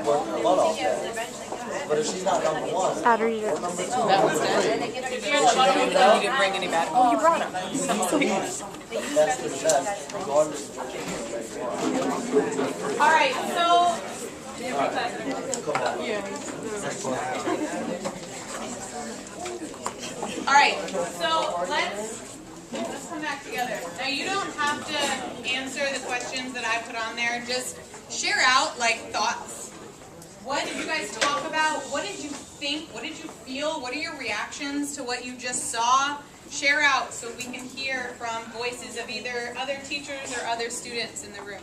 work her butt off there. But if she's not number one, How do you? or number two, That was number good. three, If you're the bottom, you didn't bring any back. Oh, you brought them. that's the best, regardless of what All right, so all right, so let's come back together. Now you don't have to answer the questions that I put on there. Just share out like thoughts. What did you guys talk about? What did you think? What did you feel? What are your reactions to what you just saw? Share out so we can hear from voices of either other teachers or other students in the room.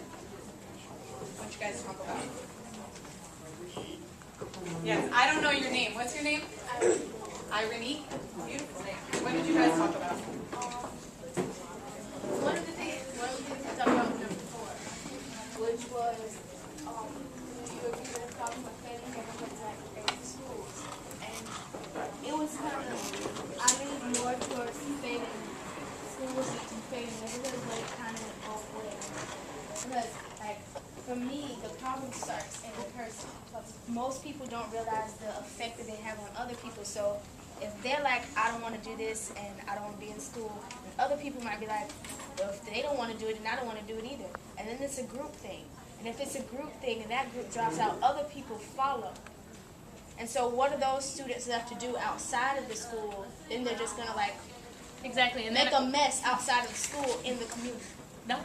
What did you guys talk about? Yes, I don't know your name. What's your name? Irene. Beautiful name. What did you guys talk about? One of the things we talked about was number 4, which was you were talking about failing neighborhoods like failing schools, and it was kind of I leaned more towards failing schools and failing neighborhoods, but it kind of went both ways. Because like for me, the problem starts in the person. Most people don't realize the effect that they have on other people. So if they're like, I don't want to do this and I don't want to be in school, and other people might be like, well, if they don't want to do it, then I don't want to do it either. And then it's a group thing. And if it's a group thing and that group drops out, other people follow. And so what do those students have to do outside of the school? Then they're just going to like Exactly. And make then a mess outside of the school in the community. no.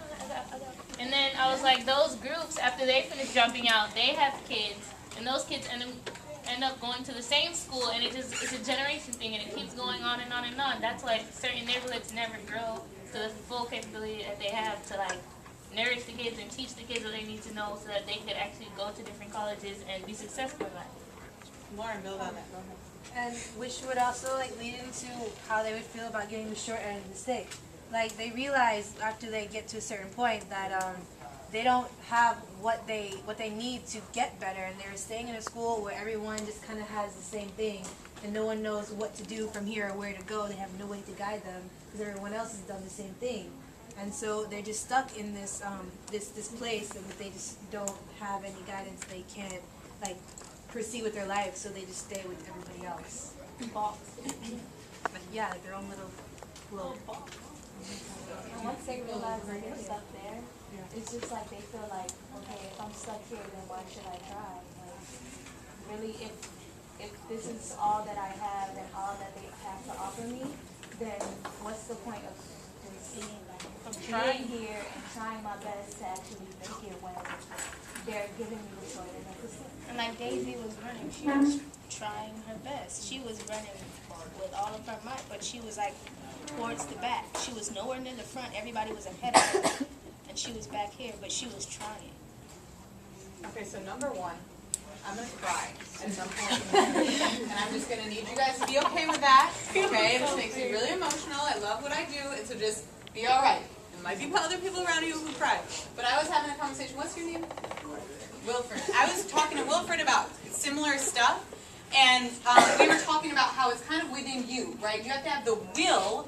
And then I was like, those groups, after they finish jumping out, they have kids, and those kids end up going to the same school, and it's a generation thing, and it keeps going on and on and on. That's why certain neighborhoods never grow to the full capability that they have to like nourish the kids and teach the kids what they need to know so that they could actually go to different colleges and be successful in life. Lauren, build on that. Go ahead. And which would also like lead into how they would feel about getting the short end of the stick. Like they realize after they get to a certain point that they don't have what they need to get better, and they're staying in a school where everyone just kind of has the same thing, and no one knows what to do from here or where to go. They have no way to guide them because everyone else has done the same thing, and so they're just stuck in this this place that they just don't have any guidance. They can't like proceed with their life, so they just stay with everybody else. But yeah, like their own little box. And once they realize that they're stuck there, it's just like they feel like, okay, if I'm stuck here, then why should I try? Like, really, if this is all that I have and all that they have to offer me, then what's the point of being here and trying my best to actually make it when they're giving me the short end of the stick? And like Daisy was running, she was trying her best. She was running with all of her might, but she was like towards the back. She was nowhere near the front. Everybody was ahead of her, and she was back here, but she was trying. Okay, so number 1, I'm going to cry at some point. And I'm just going to need you guys to be okay with that. Okay, this makes me really emotional. I love what I do, and so just be all right. There might be other people around you who cry. But I was having a conversation. What's your name? Wilfred. I was talking to Wilfred about similar stuff, and we were talking about how it's kind of within you, right? You have to have the will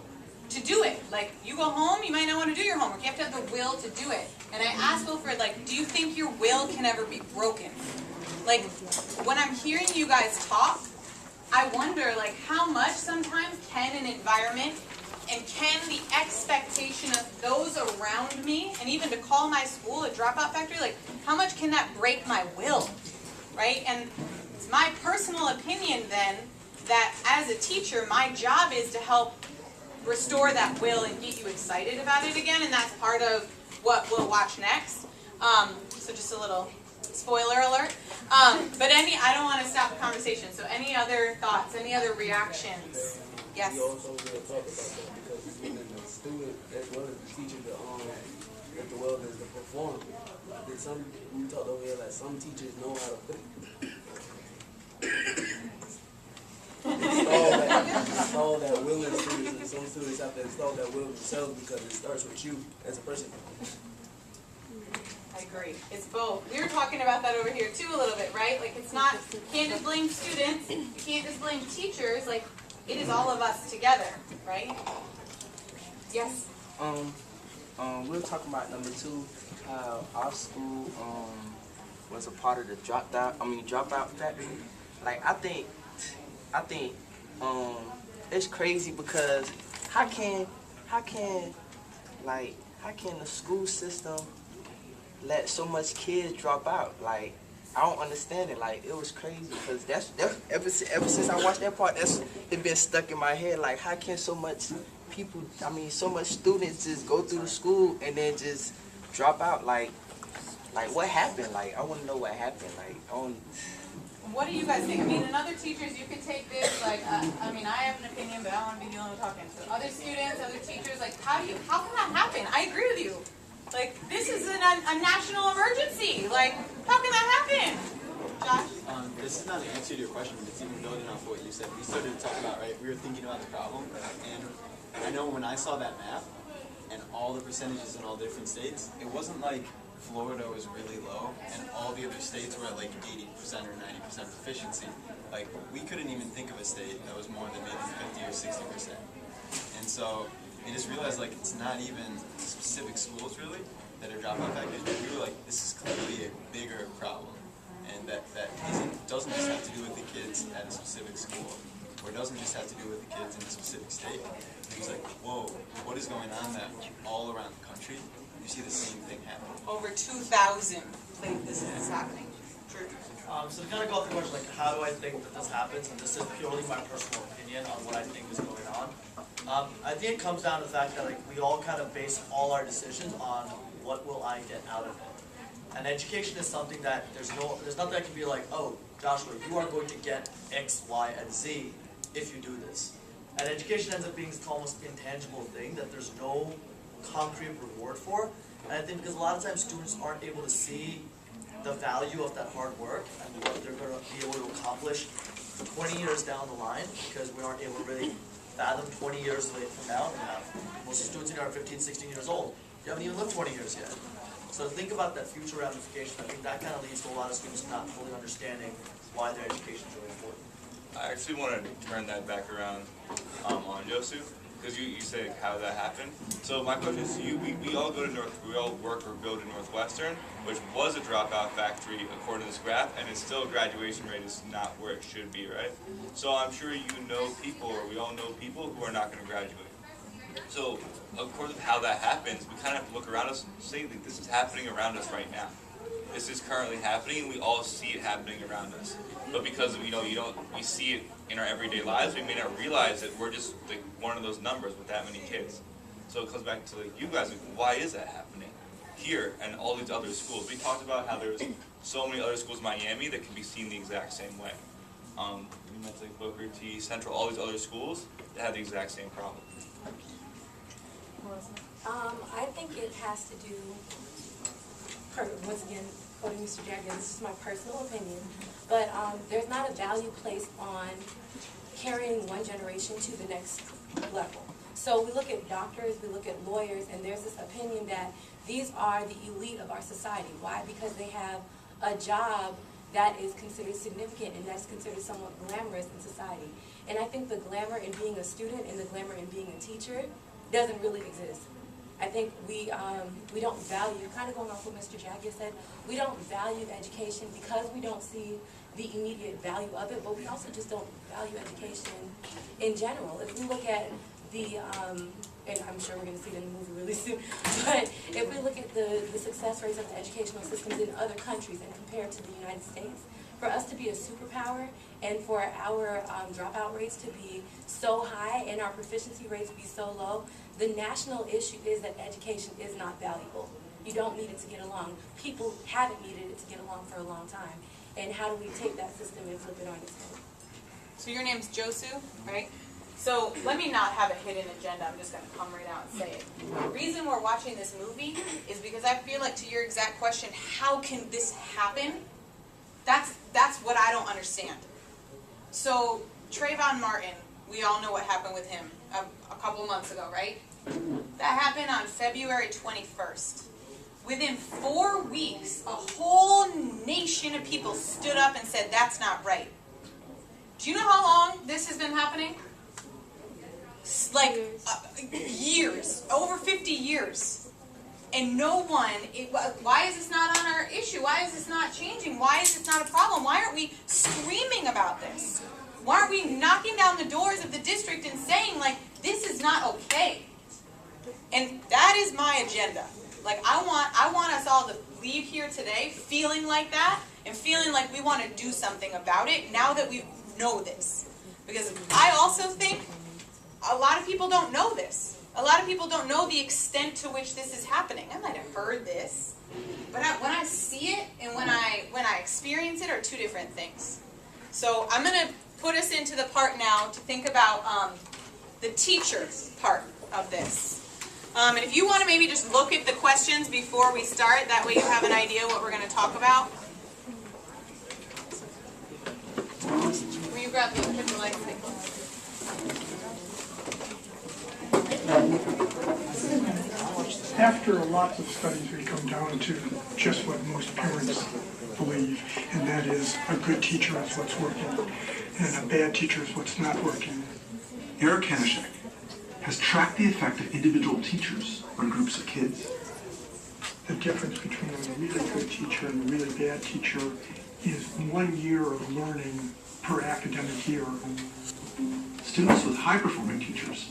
to do it. Like, you go home, you might not want to do your homework. You have to have the will to do it. And I asked Wilfred, like, do you think your will can ever be broken? Like, when I'm hearing you guys talk, I wonder, like, how much sometimes can an environment and can the expectation of those around me, and even to call my school a dropout factory, like, how much can that break my will, right? And it's my personal opinion, then, that as a teacher, my job is to help restore that will and get you excited about it again, and that's part of what we'll watch next. So just a little spoiler alert. But I don't want to stop the conversation, so any other thoughts, any other reactions? Yes? We also will talk about that because being a student as well as the teacher, as well as the performer. We talked over here like some teachers know how to put install that will in students, and some students have to install that will themselves because it starts with you as a person. I agree. It's both. We were talking about that over here too a little bit, right? Like, it's not, you can't just blame students, you can't just blame teachers, like, it is all of us together, right? Yes? We were talking about number 2, how our school, was a part of the dropout factory. Like I think it's crazy because how can the school system let so much kids drop out? Like I don't understand it. Like it was crazy because that's ever since I watched that part, it's been stuck in my head. Like how can so much students just go through the school and then just drop out? Like what happened? Like I want to know what happened. Like What do you guys think? I mean, and other teachers, you can take this, like, I have an opinion, but I don't want to be the only one talking. So other students, other teachers, like, how can that happen? I agree with you. Like, this is a national emergency. Like, how can that happen? Josh? This is not an answer to your question, but it's even building off what you said. We started to talk about, right, we were thinking about the problem, and I know when I saw that map, and all the percentages in all different states, it wasn't like Florida was really low, and all the other states were at like 80% or 90% proficiency. Like, we couldn't even think of a state that was more than maybe 50 or 60%. And so, we just realized, like, it's not even specific schools, really, that are dropout factors, but we were like, this is clearly a bigger problem. And that doesn't just have to do with the kids at a specific school, or it doesn't just have to do with the kids in a specific state. It was like, whoa, what is going on that all around the country? You see the same thing happen. Over 2,000 this is happening. True. So to kind of go off the question, like, how do I think that this happens? And this is purely my personal opinion on what I think is going on. I think it comes down to the fact that, like, we all kind of base all our decisions on what will I get out of it. And education is something that there's nothing that can be like, oh, Joshua, you are going to get X, Y, and Z if you do this. And education ends up being this almost intangible thing that there's no concrete reward for. And I think because a lot of times students aren't able to see the value of that hard work and what they're going to be able to accomplish 20 years down the line, because we aren't able to really fathom 20 years from now. Most students are 15, 16 years old. You haven't even lived 20 years yet. So think about that future ramification. I think that kind of leads to a lot of students not fully understanding why their education is really important. I actually want to turn that back around on Josu, because you said how that happened. So my question is to you, we all work or go to Northwestern, which was a dropout factory according to this graph, and it's still graduation rate is not where it should be, right? So I'm sure you know people, or we all know people who are not going to graduate. So, of course, how that happens, we kind of have to look around us and say that this is happening around us right now. This is currently happening, and we all see it happening around us. But because we see it in our everyday lives, we may not realize that we're just like one of those numbers with that many kids. So it comes back to like you guys, like, why is that happening here and all these other schools? We talked about how there's so many other schools in Miami that can be seen the exact same way. We mentioned like Booker T, Central, all these other schools that have the exact same problem. I think it has to do, once again, quoting Mr. Jackson, this is my personal opinion, but there's not a value placed on carrying one generation to the next level. So we look at doctors, we look at lawyers, and there's this opinion that these are the elite of our society. Why? Because they have a job that is considered significant and that's considered somewhat glamorous in society. And I think the glamour in being a student and the glamour in being a teacher doesn't really exist. I think we don't value, kind of going off what Mr. Jagger said, we don't value education because we don't see the immediate value of it, but we also just don't value education in general. If we look at the, and I'm sure we're going to see it in the movie really soon, but if we look at the success rates of the educational systems in other countries and compare it to the United States, for us to be a superpower and for our dropout rates to be so high and our proficiency rates be so low, the national issue is that education is not valuable. You don't need it to get along. People haven't needed it to get along for a long time. And how do we take that system and flip it on its head? So your name's Josu, right? So let me not have a hidden agenda. I'm just going to come right out and say it. The reason we're watching this movie is because I feel like, to your exact question, how can this happen? That's what I don't understand. So Trayvon Martin, we all know what happened with him a couple months ago, right? That happened on February 21st. Within 4 weeks, a whole nation of people stood up and said, that's not right. Do you know how long this has been happening? Like years, over 50 years. and no one, why is this not on our issue? Why is this not changing? Why is this not a problem? Why aren't we screaming about this? Why aren't we knocking down the doors of the district and saying, like, this is not okay? And that is my agenda. Like, I want us all to leave here today feeling like that and feeling like we want to do something about it now that we know this. Because I also think a lot of people don't know this. A lot of people don't know the extent to which this is happening. I might have heard this, but when I see it and when I experience it are two different things. So I'm going to put us into the part now to think about the teacher part of this. And if you want to maybe just look at the questions before we start, that way you have an idea what we're going to talk about. Will you grab the picture light? After lots of studies, we come down to just what most parents believe, and that is a good teacher is what's working, and a bad teacher is what's not working. Eric Hanishek has tracked the effect of individual teachers on groups of kids. The difference between a really good teacher and a really bad teacher is 1 year of learning per academic year. Students with high-performing teachers